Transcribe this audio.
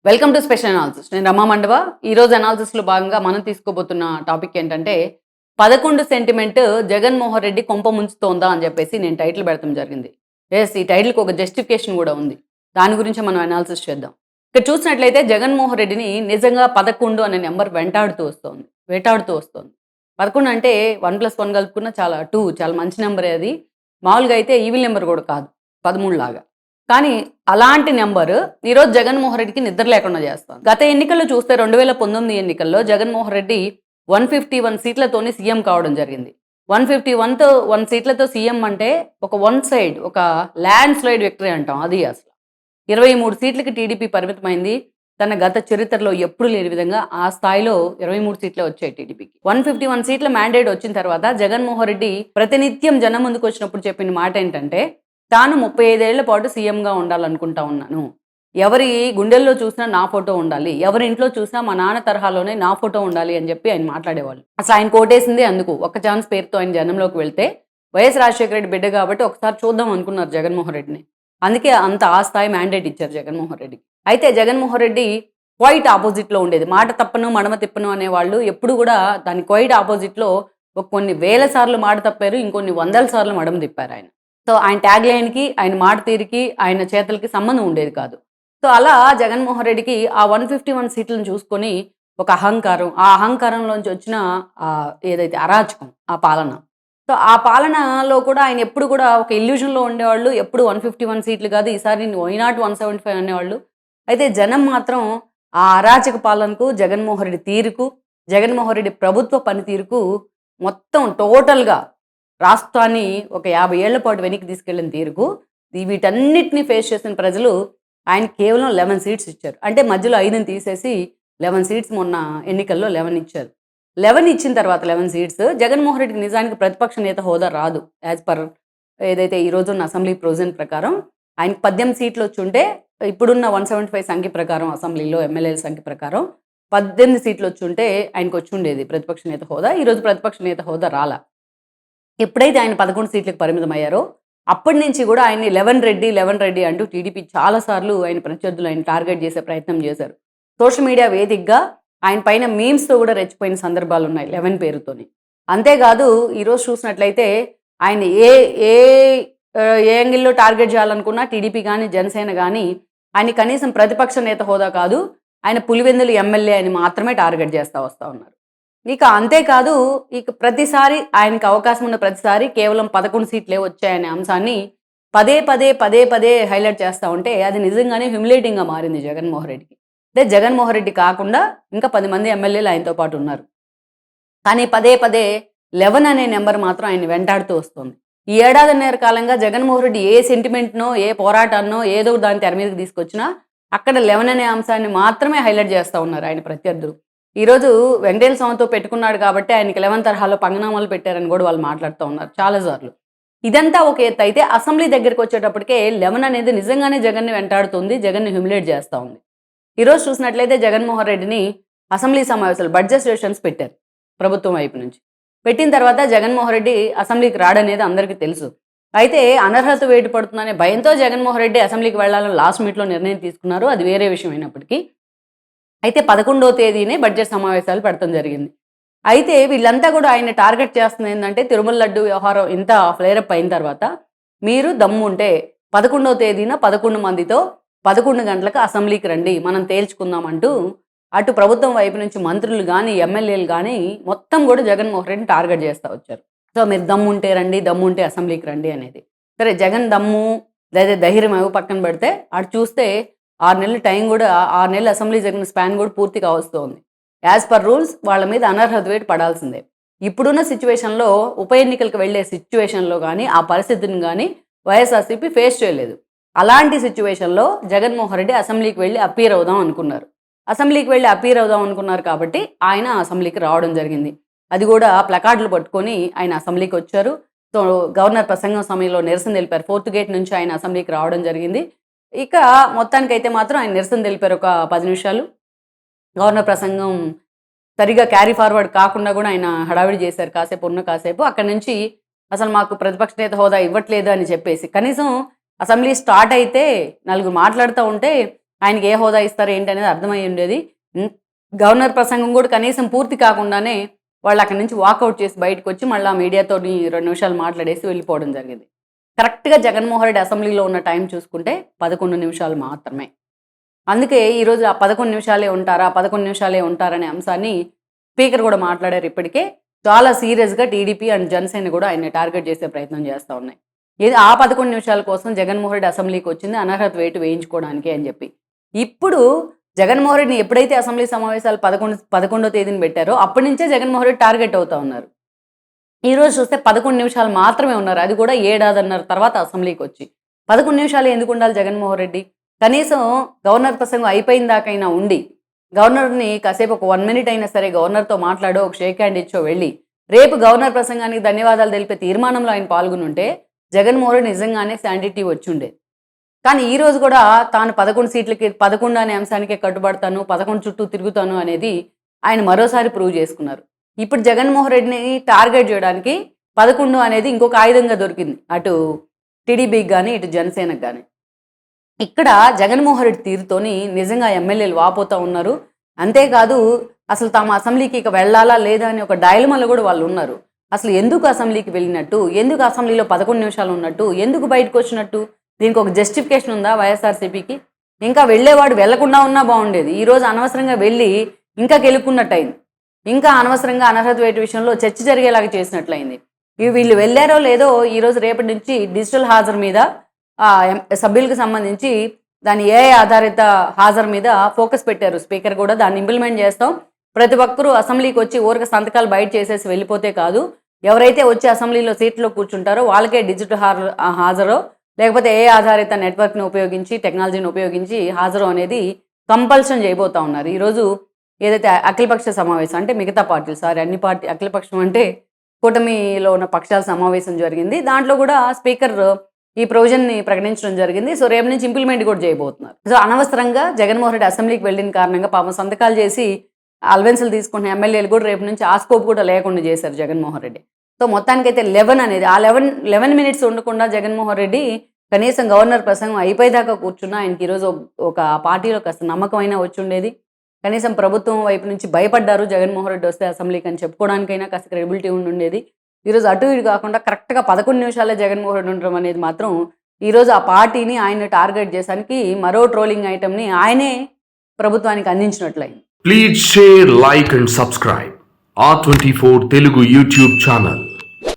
Welcome to special analysis. నేను రమా మండవ. ఈరోజు అనాలిసిస్లో భాగంగా మనం తీసుకోబోతున్న టాపిక్ ఏంటంటే 11 సెంటిమెంట్ జగన్మోహన్ రెడ్డి కొంప ముంచుతోందా అని చెప్పేసి నేను టైటిల్ పెడతాం జరిగింది. ఎస్, ఈ టైటిల్కి ఒక జస్టిఫికేషన్ కూడా ఉంది. దాని గురించి మనం అనాలిసిస్ చేద్దాం. ఇక్కడ చూసినట్లయితే జగన్మోహన్ రెడ్డిని నిజంగా 11 అనే నెంబర్ వేటాడుతూ వస్తుంది. 11 అంటే 1+1 కలుపుకున్న చాలా 2 చాలా మంచి నెంబరే అది. మామూలుగా అయితే ఈవిల్ నెంబర్ కూడా కాదు 13 లాగా. కానీ అలాంటి నెంబరు ఈరోజు జగన్మోహన్ రెడ్డికి నిద్ర లేకుండా చేస్తుంది. గత ఎన్నికల్లో చూస్తే 2019 ఎన్నికల్లో జగన్మోహన్ రెడ్డి 151 సీట్లతోని సీఎం కావడం జరిగింది. 151 సీట్లతో సీఎం అంటే ఒక ల్యాండ్ స్లైడ్ విక్టరీ అంటాం అది అసలు. 23 సీట్లకి టీడీపీ పరిమితమైంది. తన గత చరిత్రలో ఎప్పుడు లేని విధంగా ఆ స్థాయిలో 23 సీట్లే వచ్చాయి టీడీపీకి. 151 సీట్ల మ్యాండేట్ వచ్చిన తర్వాత జగన్మోహన్ రెడ్డి ప్రతినిత్యం జనం ముందుకు వచ్చినప్పుడు చెప్పిన మాట ఏంటంటే, తాను 35 ఏళ్ల పాటు సీఎంగా ఉండాలనుకుంటా ఉన్నాను. ఎవరి గుండెల్లో చూసినా నా ఫోటో ఉండాలి, ఎవరి ఇంట్లో చూసినా మా నాన్న తరహాలోనే నా ఫోటో ఉండాలి అని చెప్పి ఆయన మాట్లాడేవాళ్ళు. అసలు ఆయన కోటేసిందే అందుకు. ఒక్క ఛాన్స్ పేరుతో ఆయన జనంలోకి వెళ్తే వైఎస్ రాజశేఖర రెడ్డి బిడ్డ కాబట్టి ఒకసారి చూద్దాం అనుకున్నారు జగన్మోహన్ రెడ్డిని. అందుకే అంత ఆ స్థాయి మ్యాండేట్ ఇచ్చారు జగన్మోహన్ రెడ్డికి. అయితే జగన్మోహన్ రెడ్డి క్వైట్ ఆపోజిట్లో ఉండేది. మాట తప్పను మడమ తిప్పను అనేవాళ్ళు ఎప్పుడు కూడా దాని క్వైట్ ఆపోజిట్లో కొన్ని వేల సార్లు మాట తప్పారు, ఇంకొన్ని వందల సార్లు మడమ తిప్పారు ఆయన. సో ఆయన ట్యాగ్ లైన్కి, ఆయన మాట తీరికి, ఆయన చేతలకి సంబంధం ఉండేది కాదు. సో అలా జగన్మోహన్ రెడ్డికి ఆ 151 సీట్లను చూసుకొని ఒక అహంకారం, ఆ అహంకారంలోంచి వచ్చిన ఏదైతే అరాచకం ఆ పాలన. సో ఆ పాలనలో కూడా ఆయన ఎప్పుడు కూడా ఒక ఇల్యూజన్‌లో ఉండేవాళ్ళు. ఎప్పుడు 151 సీట్లు కాదు, ఈసారి వై నాట్ 175 అనేవాళ్ళు. అయితే జనం మాత్రం ఆ అరాచక పాలనకు, జగన్మోహన్ రెడ్డి తీరుకు, జగన్మోహన్ రెడ్డి ప్రభుత్వ పనితీరుకు మొత్తం టోటల్‌గా రాష్ట్రాన్ని ఒక 50 ఏళ్ల పాటు వెనక్కి తీసుకెళ్ళిన తీరుకు వీటన్నిటిని ఫేస్ చేసిన ప్రజలు ఆయనకి కేవలం 11 సీట్స్ ఇచ్చారు. అంటే మధ్యలో 5ని తీసేసి 11 సీట్స్ మొన్న ఎన్నికల్లో 11 ఇచ్చారు. 11 ఇచ్చిన తర్వాత 11 సీట్స్ జగన్మోహన్ రెడ్డికి నిజానికి ప్రతిపక్ష నేత హోదా రాదు. యాజ్ పర్ ఏదైతే ఈ రోజున్న అసెంబ్లీ ప్రొవిజన్ ప్రకారం ఆయనకి 18 సీట్లు వచ్చుంటే ఇప్పుడున్న 175 సంఖ్య ప్రకారం అసెంబ్లీలో ఎమ్మెల్యేల సంఖ్య ప్రకారం 18 సీట్లు వచ్చుంటే ఆయనకు వచ్చుండేది ప్రతిపక్ష నేత హోదా. ఈరోజు ప్రతిపక్ష నేత హోదా రాలా. ఎప్పుడైతే ఆయన 11 సీట్లకు పరిమితమయ్యారో అప్పటి నుంచి కూడా ఆయన్ని 11 రెడ్డి అంటూ టీడీపీ చాలా సార్లు ఆయన ప్రత్యర్థులు ఆయన టార్గెట్ చేసే ప్రయత్నం చేశారు. సోషల్ మీడియా వేదికగా ఆయన పైన మీమ్స్‌తో కూడా రెచ్చిపోయిన సందర్భాలున్నాయి 11 పేరుతోని. అంతేకాదు ఈరోజు చూసినట్లయితే ఆయన ఏ ఏ ఏ యాంగిల్‌లో టార్గెట్ చేయాలనుకున్నా టీడీపీ గానీ, జనసేన గానీ ఆయన్ని కనీసం ప్రతిపక్ష నేత హోదా కాదు, ఆయన పులివెందుల ఎమ్మెల్యే అని మాత్రమే టార్గెట్ చేస్తా వస్తా ఉన్నారు. ఇక అంతేకాదు, ఇక ప్రతిసారి ఆయనకి అవకాశం ఉన్న ప్రతిసారి కేవలం 11 సీట్లే వచ్చాయనే అంశాన్ని పదే పదే హైలైట్ చేస్తా ఉంటే అది నిజంగానే హ్యూమిలేటింగ్‌గా మారింది జగన్మోహన్ రెడ్డికి. అంటే జగన్మోహన్ రెడ్డి కాకుండా ఇంకా 10 మంది ఎమ్మెల్యేలు ఆయనతో పాటు ఉన్నారు. కానీ పదే 11 అనే నెంబర్ మాత్రం ఆయన్ని వెంటాడుతూ వస్తుంది. ఈ ఏడాదిన్నర కాలంగా జగన్మోహన్ రెడ్డి ఏ సెంటిమెంట్‌నో, ఏ పోరాటాన్నో ఏదో దాన్ని తెర మీదకి తీసుకొచ్చినా అక్కడ 11 అనే అంశాన్ని మాత్రమే హైలైట్ చేస్తా ఉన్నారు ఆయన ప్రత్యర్థులు. ఈరోజు వెంకటేశ్వర స్వామితో పెట్టుకున్నాడు కాబట్టి ఆయనకి 11 తరహాలో పంగనామాలు పెట్టారని కూడా వాళ్ళు మాట్లాడుతూ ఉన్నారు చాలా సార్లు. ఇదంతా ఒక ఎత్తు అయితే అసెంబ్లీ దగ్గరికి వచ్చేటప్పటికే 11 అనేది నిజంగానే జగన్‌ని వెంటాడుతుంది, జగన్‌ని హ్యూమిలేట్ చేస్తా ఉంది. ఈరోజు చూసినట్లయితే జగన్మోహన్ రెడ్డిని అసెంబ్లీ సమావేశాలు బడ్జెట్ సెషన్స్ పెట్టారు ప్రభుత్వం వైపు నుంచి. పెట్టిన తర్వాత జగన్మోహన్ రెడ్డి అసెంబ్లీకి రాడనేది అందరికీ తెలుసు. అయితే అనర్హత వేటు పడుతుందనే భయంతో జగన్మోహన్ రెడ్డి అసెంబ్లీకి వెళ్ళాలని లాస్ట్ మినిట్‌లో నిర్ణయం తీసుకున్నారు. అది వేరే విషయం అయినప్పటికీ. అయితే 11వ తేదీనే బడ్జెట్ సమావేశాలు పెడతం జరిగింది. అయితే వీళ్ళంతా కూడా ఆయన్ని టార్గెట్ చేస్తుంది ఏందంటే, తిరుమల లడ్డు వ్యవహారం ఇంత ఫ్లేరప్ అయిన తర్వాత మీరు దమ్ముంటే 11వ తేదీన 11 మందితో 11 గంటలకు అసెంబ్లీకి రండి, మనం తేల్చుకుందాం అంటూ అటు ప్రభుత్వం వైపు నుంచి మంత్రులు గానీ, ఎమ్మెల్యేలు గానీ మొత్తం కూడా జగన్మోహన్ రెడ్డిని టార్గెట్ చేస్తా వచ్చారు. సో మీరు దమ్ముంటే రండి, దమ్ముంటే అసెంబ్లీకి రండి అనేది. సరే జగన్ దమ్ము లేదా ధైర్యం అవి పక్కన పెడితే అటు చూస్తే 6 నెలలు టైం కూడా 6 నెలలు అసెంబ్లీ జరిగిన స్పాన్ కూడా పూర్తి కావస్తోంది. యాజ్ పర్ రూల్స్ వాళ్ళ మీద అనర్హత వేటు పడాల్సిందే. ఇప్పుడున్న సిచ్యువేషన్‌లో ఉప ఎన్నికలకు వెళ్ళే సిచ్యువేషన్‌లో గానీ, ఆ పరిస్థితిని గానీ వైఎస్ఆర్‌సీపీ ఫేస్ చేయలేదు. అలాంటి సిచ్యువేషన్‌లో జగన్మోహన్ రెడ్డి అసెంబ్లీకి వెళ్ళి అప్పీర్ అవుదాం అనుకున్నారు. అసెంబ్లీకి వెళ్ళి అప్పీర్ అవుదాం అనుకున్నారు కాబట్టి ఆయన అసెంబ్లీకి రావడం జరిగింది. అది కూడా ప్లకార్డులు పట్టుకొని ఆయన అసెంబ్లీకి వచ్చారు. సో గవర్నర్ ప్రసంగం సమయంలో నిరసన తెలిపారు. 4థ్ గేట్ నుంచి ఆయన అసెంబ్లీకి రావడం జరిగింది. ఇక మొత్తానికైతే మాత్రం ఆయన నిరసన తెలిపారు ఒక 10 నిమిషాలు. గవర్నర్ ప్రసంగం సరిగ్గా క్యారీ ఫార్వర్డ్ కాకుండా కూడా ఆయన హడావిడి చేశారు కాసేపు. అక్కడి నుంచి అసలు మాకు ప్రతిపక్ష నేత హోదా ఇవ్వట్లేదు అని చెప్పేసి, కనీసం అసెంబ్లీ స్టార్ట్ అయితే నలుగురు మాట్లాడుతూ ఉంటే ఆయనకి ఏ హోదా ఇస్తారు ఏంటి అనేది అర్థమై ఉండేది. గవర్నర్ ప్రసంగం కూడా కనీసం పూర్తి కాకుండానే వాళ్ళు అక్కడి నుంచి వాకౌట్ చేసి బయటకు వచ్చి మళ్ళీ మీడియాతోని 2 నిమిషాలు మాట్లాడేసి వెళ్ళిపోవడం జరిగింది. కరెక్ట్‌గా జగన్మోహన్ రెడ్డి అసెంబ్లీలో ఉన్న టైం చూసుకుంటే 11 నిమిషాలు మాత్రమే. అందుకే ఈరోజు ఆ 11 నిమిషాలే ఉంటారా, 11 నిమిషాలే ఉంటారనే అంశాన్ని స్పీకర్ కూడా మాట్లాడారు ఇప్పటికే. చాలా సీరియస్‌గా టీడీపీ అండ్ జనసేన కూడా ఆయన్ని టార్గెట్ చేసే ప్రయత్నం చేస్తా ఉన్నాయి. ఇది ఆ 11 నిమిషాల కోసం జగన్మోహన్ రెడ్డి అసెంబ్లీకి వచ్చింది అనర్హత వేటు వేయించుకోవడానికి అని చెప్పి. ఇప్పుడు జగన్మోహన్ రెడ్డిని ఎప్పుడైతే అసెంబ్లీ సమావేశాలు 11వ తేదీన పెట్టారో అప్పటి నుంచే జగన్మోహన్ రెడ్డి టార్గెట్ అవుతా ఉన్నారు. ఈరోజు చూస్తే 11 నిమిషాలు మాత్రమే ఉన్నారు. అది కూడా ఏడాదిన్నర తర్వాత అసెంబ్లీకి వచ్చి. 11 నిమిషాలు ఎందుకు ఉండాలి జగన్మోహన్ రెడ్డి? కనీసం గవర్నర్ ప్రసంగం అయిపోయిన దాకైనా ఉండి, గవర్నర్‌ని కాసేపు ఒక 1 మినిట్ అయినా సరే గవర్నర్‌తో మాట్లాడో, ఒక షేక్ హ్యాండ్ ఇచ్చో వెళ్ళి, రేపు గవర్నర్ ప్రసంగానికి ధన్యవాదాలు తెలిపే తీర్మానంలో ఆయన పాల్గొనుంటే, జగన్మోహన్ రెడ్డి నిజంగానే శాండిటీ వచ్చుండేది. కానీ ఈరోజు కూడా తాను 11 సీట్లకి 11 అనే అంశానికే కట్టుబడతాను, 11 చుట్టూ తిరుగుతాను అనేది ఆయన మరోసారి ప్రూవ్ చేసుకున్నారు. ఇప్పుడు జగన్మోహన్ రెడ్డిని టార్గెట్ చేయడానికి 11 అనేది ఇంకొక ఆయుధంగా దొరికింది. అటు టీడీపీకి గానీ, ఇటు జనసేనకు గానీ. ఇక్కడ జగన్మోహన్ రెడ్డి తీరుతోని నిజంగా ఎమ్మెల్యేలు వాపోతా ఉన్నారు. అంతేకాదు అసలు తాము అసెంబ్లీకి ఇక వెళ్ళాలా లేదా అని ఒక డైలమాలో కూడా వాళ్ళు ఉన్నారు. అసలు ఎందుకు అసెంబ్లీకి వెళ్ళినట్టు? ఎందుకు అసెంబ్లీలో 11 నిమిషాలు ఉన్నట్టు? ఎందుకు బయటకు వచ్చినట్టు? దీనికి ఒక జస్టిఫికేషన్ ఉందా వైఎస్ఆర్సీపీకి? ఇంకా వెళ్ళేవాడు వెళ్లకుండా ఉన్నా బాగుండేది. ఈరోజు అనవసరంగా వెళ్ళి ఇంకా గెలుక్కున్నట్టయింది. ఇంకా అనవసరంగా అనర్హత వేటు విషయంలో చర్చ జరిగేలాగా చేసినట్లయింది. వీళ్ళు వెళ్ళారో లేదో ఈరోజు రేపటి నుంచి డిజిటల్ హాజరు మీద సభ్యులకు సంబంధించి దాని ఏఐ ఆధారిత హాజరు మీద ఫోకస్ పెట్టారు. స్పీకర్ కూడా దాన్ని ఇంప్లిమెంట్ చేస్తాం. ప్రతి ఒక్కరూ అసెంబ్లీకి వచ్చి ఊరిక సంతకాలు బయట చేసేసి వెళ్ళిపోతే కాదు, ఎవరైతే వచ్చి అసెంబ్లీలో సీట్లో కూర్చుంటారో వాళ్ళకే డిజిటల్ హాజరో లేకపోతే ఏఐ ఆధారిత నెట్వర్క్ని ఉపయోగించి, టెక్నాలజీని ఉపయోగించి హాజరు అనేది కంపల్షన్ చేయబోతా ఉన్నారు. ఈరోజు ఏదైతే అఖిలపక్ష సమావేశం అంటే మిగతా పార్టీలు అన్ని అఖిలపక్షం అంటే కూటమిలో ఉన్న పక్షాల సమావేశం జరిగింది. దాంట్లో కూడా స్పీకర్ ఈ ప్రొవిజన్ని ప్రకటించడం జరిగింది. సో రేపు నుంచి ఇంప్లిమెంట్ కూడా చేయబోతున్నారు. సో అనవసరంగా జగన్మోహన్ రెడ్డి అసెంబ్లీకి వెళ్ళిన కారణంగా పాపం సంతకాలు చేసి అలవెన్సులు తీసుకున్న ఎమ్మెల్యేలు కూడా రేపు నుంచి ఆ స్కోప్ కూడా లేకుండా చేశారు జగన్మోహన్ రెడ్డి. సో మొత్తానికైతే 11 అనేది ఆ 11 మినిట్స్ ఉండకుండా జగన్మోహన్ రెడ్డి కనీసం గవర్నర్ ప్రసంగం అయిపోయేదాకా కూర్చున్నా ఆయనకి ఈరోజు ఒక పార్టీలో కాస్త నమ్మకం అయినా వచ్చి ఉండేది. కనీసం ప్రభుత్వం వైపు నుంచి భయపడ్డారు జగన్మోహన్ రెడ్డి వస్తే అసెంబ్లీకి అని చెప్పుకోవడానికైనా కాస్త క్రెడిబిలిటీ ఉండేది. ఈరోజు అటు ఇటు కాకుండా కరెక్ట్గా 11 నిమిషాలే జగన్మోహన్ రెడ్డి ఉండడం అనేది మాత్రం ఈరోజు ఆ పార్టీని ఆయన్ని టార్గెట్ చేసానికి మరో ట్రోలింగ్ ఐటమ్ని ఆయనే ప్రభుత్వానికి అందించినట్లయింది. Please share, like and subscribe R24 Telugu YouTube channel.